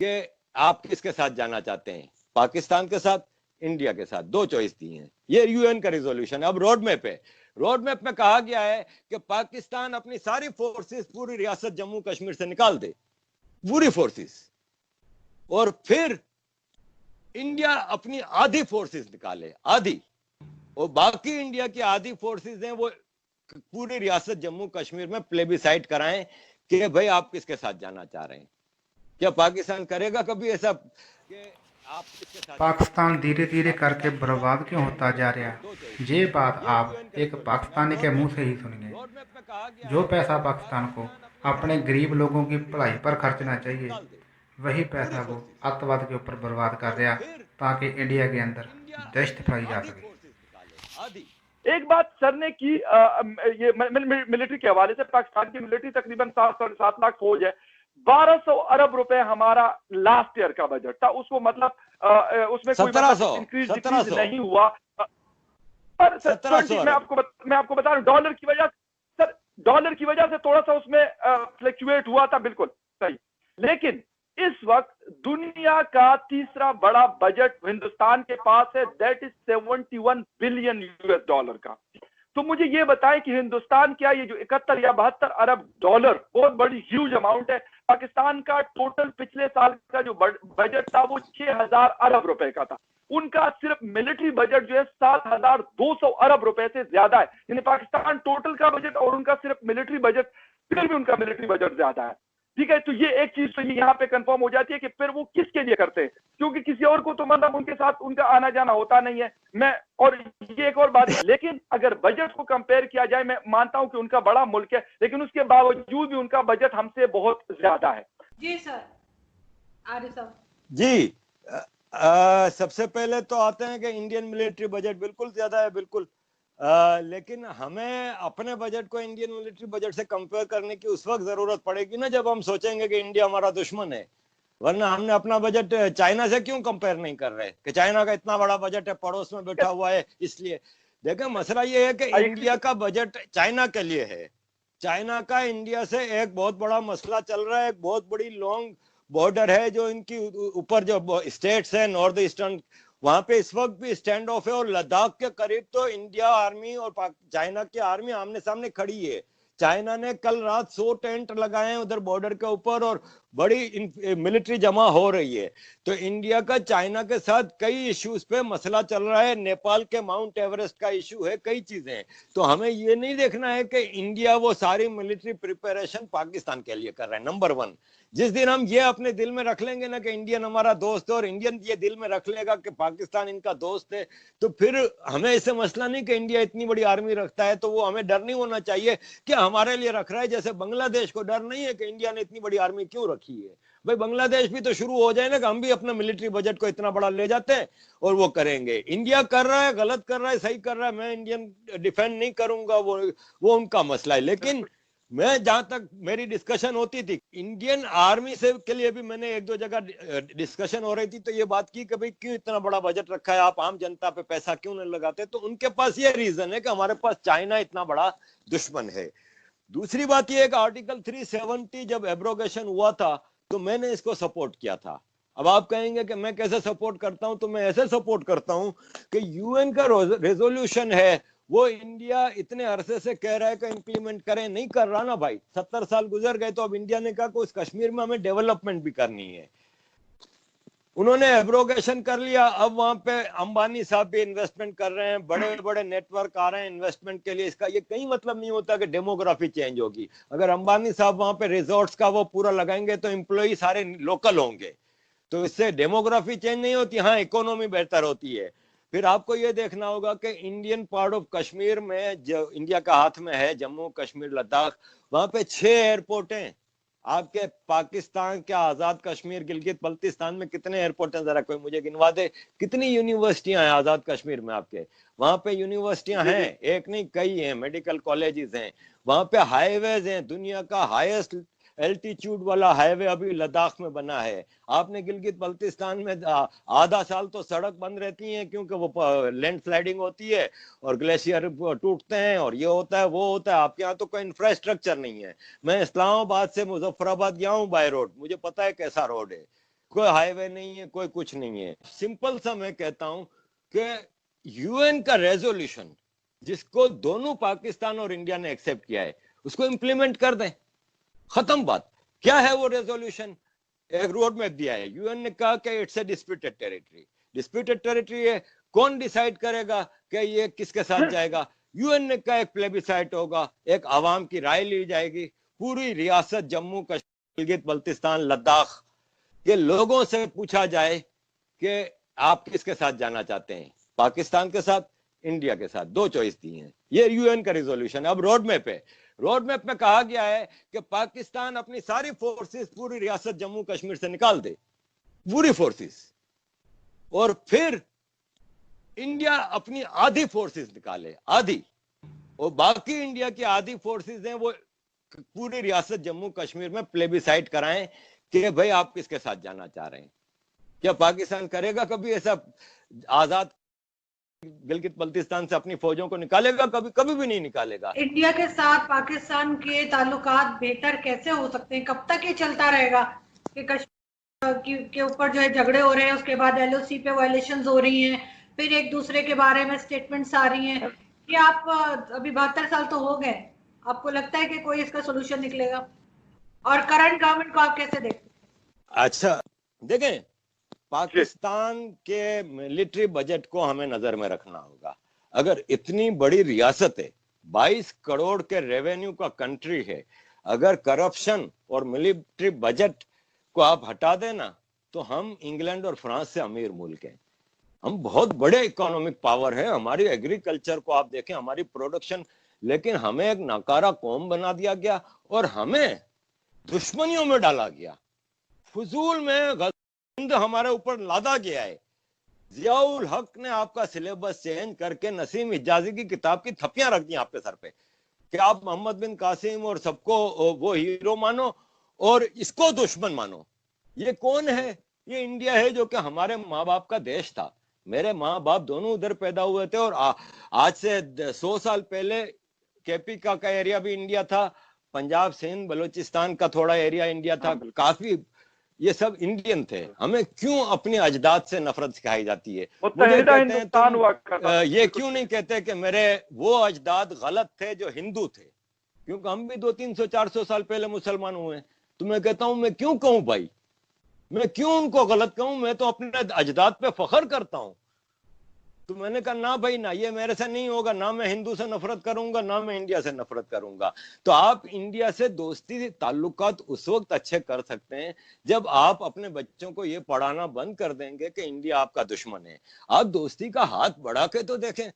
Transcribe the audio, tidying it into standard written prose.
कि आप किसके साथ जाना चाहते हैं, पाकिस्तान के साथ, इंडिया के साथ, दो चॉइस दी हैं। ये यूएन का रिजोल्यूशन है। अब रोड मैप में कहा गया है कि पाकिस्तान अपनी सारी फोर्सेस पूरी रियासत जम्मू कश्मीर से निकाल दे, पूरी फोर्सेस, और फिर इंडिया अपनी आधी फोर्सेस निकाले, आधी, और बाकी इंडिया की आधी फोर्सेस हैं वो पूरी रियासत जम्मू कश्मीर में प्लेबिसाइट कराएं कि भाई आप किसके साथ जाना चाह रहे हैं। क्या पाकिस्तान करेगा कभी ऐसा कि आप किसके साथ? पाकिस्तान धीरे धीरे करके बर्बाद क्यों होता जा रहा है, ये बात ये यूएन आप का एक रिजोल्यूशन है। पाकिस्तानी के मुंह से ही सुनिए। रोड मैप में कहा गया जो है पैसा कि पाकिस्तान को अपनी अपने सारी गरीब लोगों की फोर्सेस पढ़ाई पर पूरी खर्चना रियासत से चाहिए, निकाल दे, वही पूरी पैसा वो फोर्सेस, अतवाद के ऊपर बर्बाद कर और रहा, फिर ताकि इंडिया के अंदर इंडिया दहशत अपनी फैलाई जा आधी सके। फोर्सेस निकाले, आधी। एक बात सर ने की, ये मिलिट्री के हवाले से, पाकिस्तान की मिलिट्री तकरीबन 7 लाख फौज है। 1200 अरब रुपए हमारा लास्ट ईयर का बजट था, उसको मतलब उसमें कोई मतलब इंक्रीज डिक्रीज 1700 नहीं हुआ। पर सर 1700 मैं अरब। आपको बता रहा हूँ, डॉलर की वजह, सर डॉलर की वजह से थोड़ा सा उसमें फ्लक्चुएट हुआ था, बिल्कुल सही। लेकिन इस वक्त दुनिया का तीसरा बड़ा बजट हिंदुस्तान के पास है, that is 71 billion US dollar का। तो मुझे ये बताएं कि हिंदुस्तान क्या ये जो 71 या 72 अरब डॉलर बहुत बड़ी ह्यूज अमाउंट है। पाकिस्तान का टोटल पिछले साल का जो बजट था वो 6000 अरब रुपए का था। उनका सिर्फ मिलिट्री बजट जो है 7200 अरब रुपए से ज्यादा है। यानी पाकिस्तान टोटल का बजट और उनका सिर्फ मिलिट्री बजट, फिर भी उनका मिलिट्री बजट ज्यादा है। ठीक है, तो ये एक चीज तो यहाँ पे कंफर्म हो जाती है कि फिर वो किसके लिए करते हैं, क्योंकि किसी और को तो मतलब उनके साथ उनका आना जाना होता नहीं है। मैं और ये एक और बात, लेकिन अगर बजट को कंपेयर किया जाए, मैं मानता हूं कि उनका बड़ा मुल्क है, लेकिन उसके बावजूद भी उनका बजट हमसे बहुत ज्यादा है। जी सर, आरिफ साहब। जी, सबसे पहले तो आते हैं कि इंडियन मिलिट्री बजट बिल्कुल ज्यादा है, बिल्कुल। लेकिन हमें अपने बजट को इंडियन मिलिट्री बजट से कंपेयर करने की उस वक्त जरूरत पड़ेगी ना जब हम सोचेंगे कि इंडिया हमारा दुश्मन है। वरना हमने अपना बजट चाइना से क्यों कंपेयर नहीं कर रहे कि चाइना का इतना बड़ा बजट है, पड़ोस में बैठा हुआ है इसलिए। देखिए, मसला ये है कि इंडिया का बजट चाइना के लिए है। चाइना का इंडिया से एक बहुत बड़ा मसला चल रहा है, एक बहुत बड़ी लॉन्ग बॉर्डर है जो इनकी ऊपर जो स्टेट्स है नॉर्थ ईस्टर्न, वहां पे इस वक्त भी स्टैंड ऑफ है, और लद्दाख के करीब तो इंडिया आर्मी और चाइना की आर्मी आमने सामने खड़ी है। चाइना ने कल रात 100 टेंट लगाए हैं उधर बॉर्डर के ऊपर, और बड़ी मिलिट्री जमा हो रही है। तो इंडिया का चाइना के साथ कई इश्यूज पे मसला चल रहा है, नेपाल के माउंट एवरेस्ट का इशू है, कई चीजें हैं। तो हमें ये नहीं देखना है कि इंडिया वो सारी मिलिट्री प्रिपरेशन पाकिस्तान के लिए कर रहा है, नंबर वन। जिस दिन हम ये अपने दिल में रख लेंगे ना कि इंडियन हमारा दोस्त है, और इंडियन ये दिल में रख लेगा कि पाकिस्तान इनका दोस्त है, तो फिर हमें ऐसे मसला नहीं कि इंडिया इतनी बड़ी आर्मी रखता है तो वो हमें डर नहीं होना चाहिए कि हमारे लिए रख रहा है। जैसे बांग्लादेश को डर नहीं है कि इंडिया ने इतनी बड़ी आर्मी क्यों रखी है। भाई, बांग्लादेश भी तो शुरू हो जाए ना कि हम भी अपना मिलिट्री बजट को इतना बड़ा ले जाते हैं और वो करेंगे। इंडिया कर रहा है, गलत कर रहा है, सही कर रहा है, मैं इंडियन डिफेंड नहीं करूंगा, वो उनका मसला है। लेकिन मैं जहां तक मेरी डिस्कशन होती थी इंडियन आर्मी से के लिए भी मैंने एक दो जगह डिस्कशन हो रही थी, तो ये बात की कि भाई क्यों इतना बड़ा बजट रखा है, आप आम जनता पे पैसा क्यों नहीं लगाते। तो उनके पास ये रीजन है कि हमारे पास चाइना इतना बड़ा दुश्मन है। दूसरी बात यह है कि आर्टिकल 370 जब एब्रोगेशन हुआ था तो मैंने इसको सपोर्ट किया था। अब आप कहेंगे कि मैं कैसे सपोर्ट करता हूं, तो मैं ऐसे सपोर्ट करता हूं कि यूएन का रेजोल्यूशन है, वो इंडिया इतने अरसे से कह रहा है कि इंप्लीमेंट करें, नहीं कर रहा ना भाई। 70 साल गुजर गए, तो अब इंडिया ने कहा कि उस कश्मीर में हमें डेवलपमेंट भी करनी है। उन्होंने एब्रोगेशन कर लिया। अब वहां पे अंबानी साहब भी इन्वेस्टमेंट कर रहे हैं, बड़े बड़े नेटवर्क आ रहे हैं इन्वेस्टमेंट के लिए। इसका ये कहीं मतलब नहीं होता कि डेमोग्राफी चेंज होगी। अगर अंबानी साहब वहां पे रिजॉर्ट्स का वो पूरा लगाएंगे तो एम्प्लॉय सारे लोकल होंगे, तो इससे डेमोग्राफी चेंज नहीं होती, हाँ इकोनॉमी बेहतर होती है। फिर आपको ये देखना होगा कि इंडियन पार्ट ऑफ कश्मीर में जो इंडिया का हाथ में है, जम्मू कश्मीर लद्दाख, वहां पे 6 एयरपोर्ट हैं। आपके पाकिस्तान के आजाद कश्मीर गिलगित बल्तिस्तान में कितने एयरपोर्ट हैं, जरा कोई मुझे गिनवा दे। कितनी यूनिवर्सिटियां हैं आजाद कश्मीर में आपके, वहां पे यूनिवर्सिटियां हैं, एक नहीं कई हैं, मेडिकल कॉलेजेस हैं, वहां पे हाईवेज हैं। दुनिया का हाईएस्ट एल्टीट्यूड वाला हाईवे अभी लद्दाख में बना है। आपने गिलगित बल्तिस्तान में आधा साल तो सड़क बंद रहती है क्योंकि वो लैंडस्लाइडिंग होती है और ग्लेशियर टूटते हैं और ये होता है वो होता है। आपके यहाँ तो कोई इंफ्रास्ट्रक्चर नहीं है। मैं इस्लामाबाद से मुजफ्फराबाद गया हूँ बाय रोड, मुझे पता है कैसा रोड है। कोई हाईवे नहीं है, कोई कुछ नहीं है। सिंपल सा मैं कहता हूं कि यूएन का रेजोल्यूशन जिसको दोनों पाकिस्तान और इंडिया ने एक्सेप्ट किया है उसको इंप्लीमेंट कर दें, खत्म बात। क्या है वो रेजोल्यूशन? एक रोड मैप दिया है। यूएन ने कहा कि it's a disputed territory. Disputed territory है, कौन डिसाइड करेगा कि ये किसके साथ जाएगा? यूएन ने कहा एक प्लेबिसाइट होगा, एक आवाम की राय ली जाएगी। पूरी रियासत जम्मू कश्मीर गिलगित बल्तिस्तान लद्दाख के लोगों से पूछा जाए कि आप किसके साथ जाना चाहते हैं, पाकिस्तान के साथ, इंडिया के साथ। दो चॉइस दी हैं। ये यूएन का रिजोल्यूशन है। अब रोड मैप है। रोड मैप में कहा गया है कि पाकिस्तान अपनी सारी फोर्सेस पूरी रियासत जम्मू कश्मीर से निकाल दे, पूरी फोर्सेस, और फिर इंडिया अपनी आधी फोर्सेस निकाले, आधी, और बाकी इंडिया की आधी फोर्सेस हैं वो पूरी रियासत जम्मू कश्मीर में प्लेबिसाइट कराएं कि भाई आप किसके साथ जाना चाह रहे हैं। क्या पाकिस्तान करेगा कभी ऐसा? आजाद गिलगित बल्तिस्तान से अपनी फौजों को निकालेगा? कभी कभी भी नहीं निकालेगा। इंडिया के साथ पाकिस्तान के ताल्लुकात बेहतर कैसे हो सकते हैं? कब तक ये चलता रहेगा कि कश्मीर के ऊपर जो है झगड़े हो रहे हैं, उसके बाद एलओसी पे वायलेशंस हो रही हैं, फिर एक दूसरे के बारे में स्टेटमेंट्स आ रही हैं कि आप अभी 72 साल तो हो गए, आपको लगता है कि कोई इसका सोल्यूशन निकलेगा? और करंट गवर्नमेंट को आप कैसे देखते हैं? अच्छा देखें, पाकिस्तान के मिलिट्री बजट को हमें नजर में रखना होगा। अगर इतनी बड़ी रियासत है, 22 करोड़ के रेवेन्यू का कंट्री है, अगर करप्शन और मिलिट्री बजट को आप हटा देना तो हम इंग्लैंड और फ्रांस से अमीर मुल्क हैं। हम बहुत बड़े इकोनॉमिक पावर है। हमारी एग्रीकल्चर को आप देखें, हमारी प्रोडक्शन, लेकिन हमें एक नाकारा कौम बना दिया गया और हमें दुश्मनियों में डाला गया। फजूल में हमारे ऊपर लादा गया है। जियाउल हक ने आपका सिलेबस चेंज करके नसीम हिजाजी की किताब की थप्पियां रख दी आपके सर पे कि आप मोहम्मद बिन कासिम और सबको वो हीरो मानो और इसको दुश्मन मानो। ये कौन है? ये इंडिया है जो कि हमारे माँ बाप का देश था। मेरे माँ बाप दोनों उधर पैदा हुए थे और आज से 100 साल पहले केपी का एरिया भी इंडिया था, पंजाब सिंध बलूचिस्तान का थोड़ा एरिया इंडिया था, काफी ये सब इंडियन थे। हमें क्यों अपने अजदाद से नफरत सिखाई जाती है? मुत्तहिदा हिंदुस्तान हुआ करता। ये क्यों नहीं कहते कि मेरे वो अजदाद गलत थे जो हिंदू थे? क्योंकि हम भी 200-300-400 साल पहले मुसलमान हुए। तो मैं कहता हूं, मैं क्यों कहूं भाई, मैं क्यों उनको गलत कहूं? मैं तो अपने अजदाद पे फख्र करता हूं। तो मैंने कहा ना भाई ना, ये मेरे से नहीं होगा। ना मैं हिंदू से नफरत करूंगा, ना मैं इंडिया से नफरत करूंगा। तो आप इंडिया से दोस्ती ताल्लुकात उस वक्त अच्छे कर सकते हैं जब आप अपने बच्चों को ये पढ़ाना बंद कर देंगे कि इंडिया आपका दुश्मन है। आप दोस्ती का हाथ बढ़ा के तो देखें।